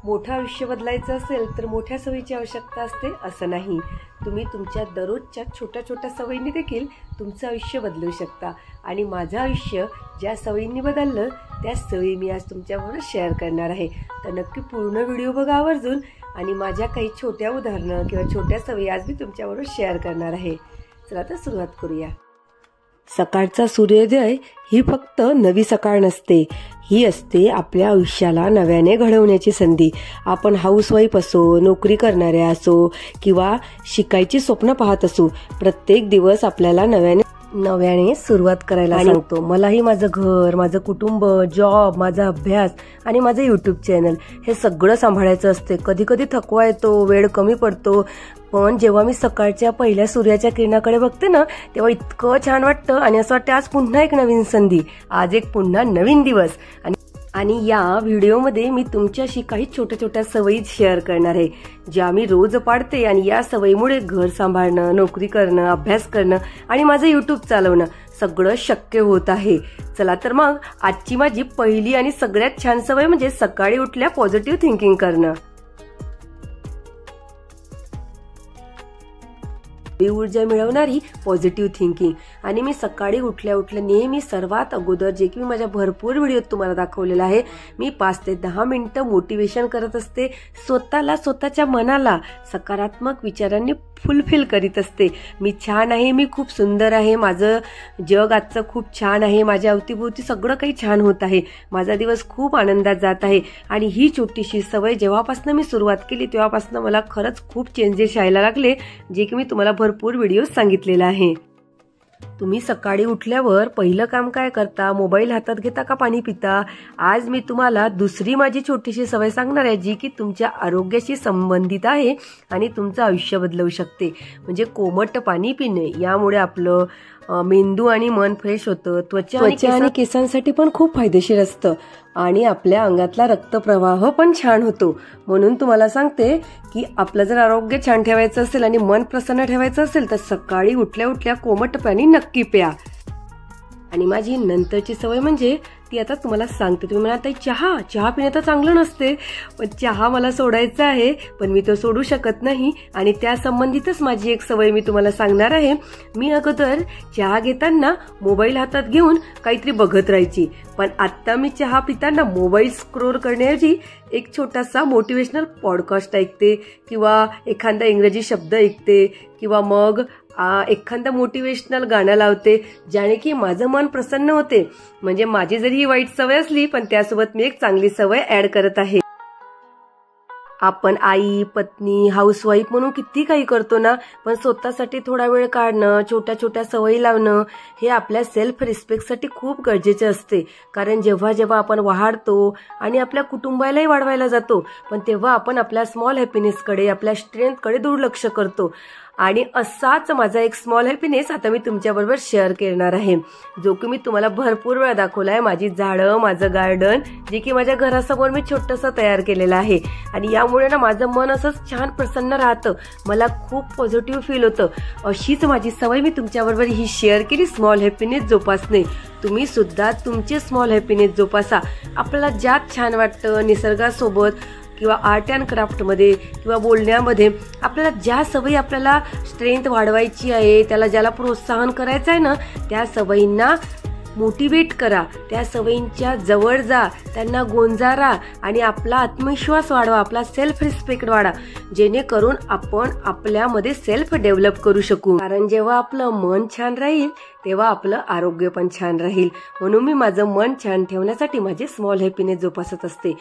मोठं आयुष्य बदलायचं असेल तर मोठ्या सवयीची आवश्यकता असते असं नाही. तुम्ही तुमच्या दररोजच्या छोट्या छोट्या सवयींनी देखील तुमचं आयुष्य बदलू शकता. आणि माझं आयुष्य ज्या सवयींनी बदललं त्या सवयी मी आज तुमच्याबरोबर शेअर करणार आहे. तर नक्की पूर्ण व्हिडिओ बघा आवर्जून. आणि माझ्या काही छोट्या उदाहरणं किंवा छोट्या सवयी आज मी तुमच्याबरोबर शेअर करणार आहे. चला तर सुरुवात करूया. सकाळचा सूर्योदय ही फक्त नवी सकाळ नसते, ही असते आपल्या आयुष्याला नव्याने घडवण्याची संधी. आपण हाऊसवाईफ असो, नोकरी करणाऱ्या असो किंवा शिकायची स्वप्न पाहत असो, प्रत्येक दिवस आपल्याला नव्याने सुरुवात करायला सांगतो. मलाही माझं घर, माझं कुटुंब, जॉब, माझा अभ्यास आणि माझं यूट्यूब चॅनल हे सगळं सांभाळायचं असते. कधी कधी थकवा येतो, वेळ कमी पडतो, पण जेव्हा मी सकाळच्या पहिल्या सूर्याच्या किरणाकडे बघते ना, तेव्हा इतकं छान वाटतं आणि असं वाटतं आज पुन्हा एक नवीन संधी, आज एक पुन्हा नवीन दिवस. आणि या व्हिडिओमध्ये मी तुमच्याशी काही छोट्या छोट्या सवयी शेअर करणार आहे ज्या मी रोज पाळते. आणि या सवयीमुळे घर सांभाळणं, नोकरी करणं, अभ्यास करणं आणि माझं यूट्यूब चालवणं सगळं शक्य होत आहे. चला तर मग आजची माझी पहिली आणि सगळ्यात छान सवय म्हणजे सकाळी उठल्या पॉझिटिव्ह थिंकिंग करणं. ऊर्जा मिळवणारी पॉझिटिव्ह थिंकिंग. आणि मी सकाळी उठल्या नेहमी सर्वात अगोदर जे की मी माझ्या भरपूर व्हिडिओत तुम्हाला दाखवलेलं आहे, मी 5 ते 10 मिनिटं मोटिवेशन करत असते. स्वतःला, स्वतःच्या मनाला सकारात्मक विचारांनी फुलफिल करीत असते. मी छान आहे, मी खूप सुंदर आहे, माझं जग आजचं खूप छान आहे, माझ्या अवतीभोवती सगळं काही छान होत आहे, माझा दिवस खूप आनंदात जात आहे. आणि ही छोटीशी सवय जेव्हापासून मी सुरुवात केली तेव्हापासून मला खरंच खूप चेंजेस यायला लागले, जे की मी तुम्हाला भरपूर व्हिडिओ सांगितलेला आहे. तुम्ही सकाळी उठल्यावर पहिलं काम काय करता? मोबाईल हातात घेता का पाणी पिता? आज मी तुम्हाला दुसरी माझी छोटीशी सवय सांगणार आहे जी की तुमच्या आरोग्याशी संबंधित आहे आणि तुमचं आयुष्य बदलवू शकते. म्हणजे कोमट पाणी पिणे. यामुळे आपलं मेंदू आणि मन फ्रेश होतं. त्वचा आणि केसांसाठी पण खूप फायदेशीर असतं आणि आपल्या अंगातला रक्तप्रवाह पण छान होतो. म्हणून तुम्हाला सांगते की आपलं जर आरोग्य छान ठेवायचं असेल आणि मन प्रसन्न ठेवायचं असेल तर सकाळी उठल्या कोमट पाणी नक्की प्या. आणि माझी नंतरची सवय म्हणजे ती आता तुम्हाला सांगते. तुम्ही म्हणा ताई चहा पिणे तर चांगलं नसते, पण चहा मला सोडायचा आहे, पण मी तो सोडू शकत नाही. आणि त्या संबंधितच माझी एक सवय मी तुम्हाला सांगणार आहे. मी अगोदर चहा घेताना मोबाईल हातात घेऊन काहीतरी बघत राहायची, पण आता मी चहा पिताना मोबाईल स्क्रोल करण्याऐवजी एक छोटासा मोटिवेशनल पॉडकास्ट ऐकते किंवा एखादा इंग्रजी शब्द ऐकते किंवा मग एखादं मोटिवेशनल गाणं लावते, ज्याने की माझं मन प्रसन्न होते. म्हणजे माझी जरी ही वाईट सवय असली पण त्यासोबत मी एक चांगली सवय ऍड करत आहे. आपण आई, पत्नी, हाऊसवाईफ म्हणून किती काही करतो ना, पण स्वतःसाठी थोडा वेळ काढणं, छोट्या छोट्या सवयी लावणं हे आपल्या सेल्फ रिस्पेक्टसाठी खूप गरजेचे असते. कारण जेव्हा आपण वाढतो आणि आपल्या कुटुंबालाही वाढवायला जातो, पण तेव्हा आपण आपल्या स्मॉल हॅपीनेसकडे, आपल्या स्ट्रेंथकडे दुर्लक्ष करतो. आणि असाच माझा एक स्मॉल हॅपीनेस आता मी तुमच्याबरोबर शेअर करणार आहे, जो की मी तुम्हाला भरपूर वेळा दाखवला आहे. माझी झाडं, माझं गार्डन जे की माझ्या घरासमोर मी छोटंसं तयार केलेलं आहे. आणि यामुळे ना माझं मन असंच छान प्रसन्न राहतं, मला खूप पॉझिटिव्ह फील होतं. अशीच माझी सवय मी तुमच्याबरोबर ही शेअर केली, स्मॉल हॅपीनेस जोपासणे. तुम्ही सुद्धा तुमचे स्मॉल हॅपीनेस जोपासा. आपल्याला ज्यात छान वाटतं, निसर्गासोबत किंवा आर्ट अँड क्राफ्टमध्ये किंवा बोलण्यामध्ये आपल्याला ज्या सवयी आपल्याला स्ट्रेंथ वाढवायची आहे, ज्याला प्रोत्साहन करायचं आहे ना, त्या सवयींना मोटिवेट करा, त्या सवयींच्या जवळ जा, त्यांना गोंजारा आणि आपला आत्मविश्वास वाढवा, आपला सेल्फ रिस्पेक्ट वाढा, जेणेकरून आपण आपल्यामध्ये सेल्फ डेव्हलप करू शकू. कारण जेव्हा आपलं मन छान राहील तेव्हा आपलं आरोग्य पण छान राहील. म्हणून मी माझं मन छान ठेवण्यासाठी माझे स्मॉल हॅपीनेस जोपासत असते.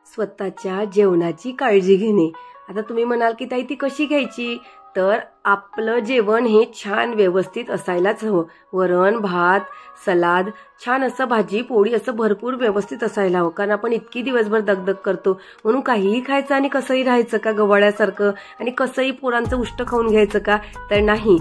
स्वतःच्या जेवणाची काळजी घेणे. आता तुम्ही म्हणाल की ताई ती कशी घ्यायची? तर आपलं जेवण हे छान व्यवस्थित असायलाच हवं. वरण, भात, सलाद, छान असं भाजी पोळी असं भरपूर व्यवस्थित असायला हवं. कारण आपण इतकी दिवसभर दगदग करतो, म्हणून काहीही खायचं आणि कसंही राहायचं का गवाळ्यासारखं आणि कसंही पोरांचं उष्ट खाऊन घ्यायचं का? तर नाही.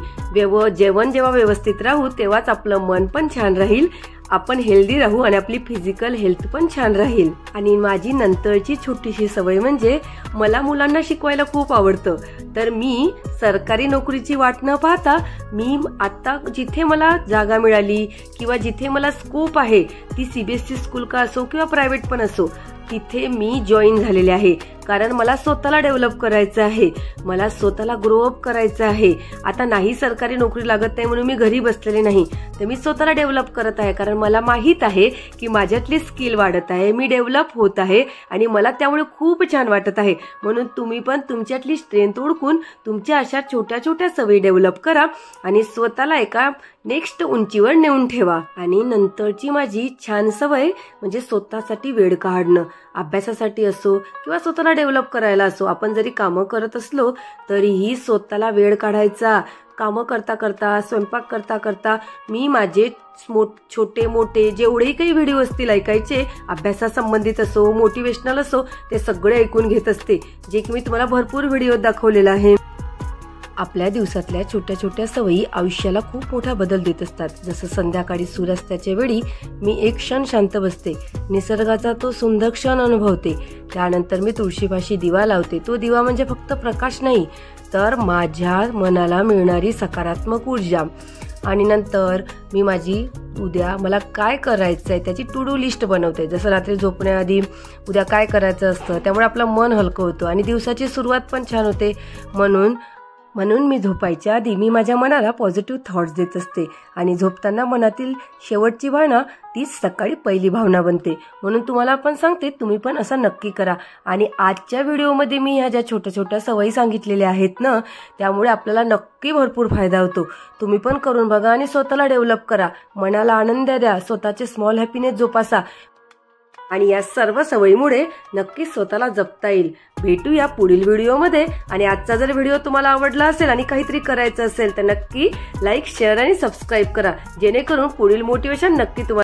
जेवण जेव्हा व्यवस्थित राहू तेव्हाच आपलं मन पण छान राहील, आपण हेल्दी राहू आणि आपली फिजिकल हेल्थ पण छान राहील. आणि माझी नंतरची छोटीशी सवय म्हणजे मला मुलांना शिकवायला खूप आवडतं. तर मी सरकारी नोकरीची वाट न पाहता मी आता जिथे मला जागा मिळाली किंवा जिथे मला स्कोप आहे, ती सीबीएसई स्कूल का असो किंवा प्रायव्हेट पण असो, तिथे मी जॉईन झालेले आहे. कारण मला स्वतःला डेव्हलप करायचं आहे, मला स्वतःला ग्रोअप करायचं आहे. आता नाही सरकारी नोकरी लागत नाही म्हणून मी घरी बसलेले नाही, तर मी स्वतःला डेव्हलप करत आहे. कारण मला माहित आहे की माझ्यातली स्किल वाढत आहे, मी डेव्हलप होत आहे आणि मला त्यामुळे खूप छान वाटत आहे. म्हणून तुम्ही पण तुमच्यातली स्ट्रेंथ ओळखून तुमच्या अशा छोट्या छोट्या सवयी डेव्हलप करा आणि स्वतःला एका नेक्स्ट उंचीवर नेऊन ठेवा. आणि नंतरची माझी छान सवय म्हणजे स्वतःसाठी वेळ काढणं. अभ्यासासाठी असो किंवा स्वतःला डेव्हलप करायला असो, आपण जरी कामं करत असलो तरीही स्वतःला वेळ काढायचा. कामं करता करता, स्वयंपाक करता करता मी माझे छोटे मोठे जेवढेही काही व्हिडिओ असतील ऐकायचे, अभ्यासासंबंधित असो मोटिवेशनल असो, ते सगळे ऐकून घेत असते, जे की मी तुम्हाला भरपूर व्हिडिओ दाखवलेला आहे. आपल्या दिवसातल्या छोट्या छोट्या सवयी आयुष्याला खूप मोठा बदल देत असतात. जसं संध्याकाळी सूर्यास्ताच्या वेळी मी एक क्षण शांत बसते, निसर्गाचा तो सुंदर क्षण अनुभवते. त्यानंतर मी तुळशीपाशी दिवा लावते. तो दिवा म्हणजे फक्त प्रकाश नाही, तर माझ्या मनाला मिळणारी सकारात्मक ऊर्जा. आणि नंतर मी माझी उद्या मला काय करायचं आहे त्याची टू डू लिस्ट बनवते. जसं रात्री झोपण्याआधी उद्या काय करायचं असतं, त्यामुळे आपलं मन हलकं होतं आणि दिवसाची सुरुवात पण छान होते. म्हणून मी झोपायच्या आधी मी माझ्या मनाला पॉझिटिव्ह थॉट्स देत असते आणि झोपताना मनातील शेवटची भावना तीच सकाळी पहिली भावना बनते. म्हणून तुम्हाला पण सांगते, तुम्ही पण असं नक्की करा. आणि आजच्या व्हिडिओमध्ये मी ह्या ज्या छोट्या छोट्या सवयी सांगितलेल्या आहेत ना, त्यामुळे आपल्याला नक्की भरपूर फायदा होतो. तुम्ही पण करून बघा आणि स्वतःला डेव्हलप करा. मनाला आनंद द्या, स्वतःचे स्मॉल हॅपीनेस जोपासा आणि या सर्व सवयीमुळे नक्कीच स्वतःला जपता येईल. भेटूया पुढील व्हिडिओमध्ये. आणि आजचा जर व्हिडिओ तुम्हाला आवडला असेल आणि काहीतरी करायचं असेल तर नक्की लाईक, शेअर आणि सबस्क्राईब करा, जेणेकरून पुढील मोटिवेशन नक्की तुम्हाला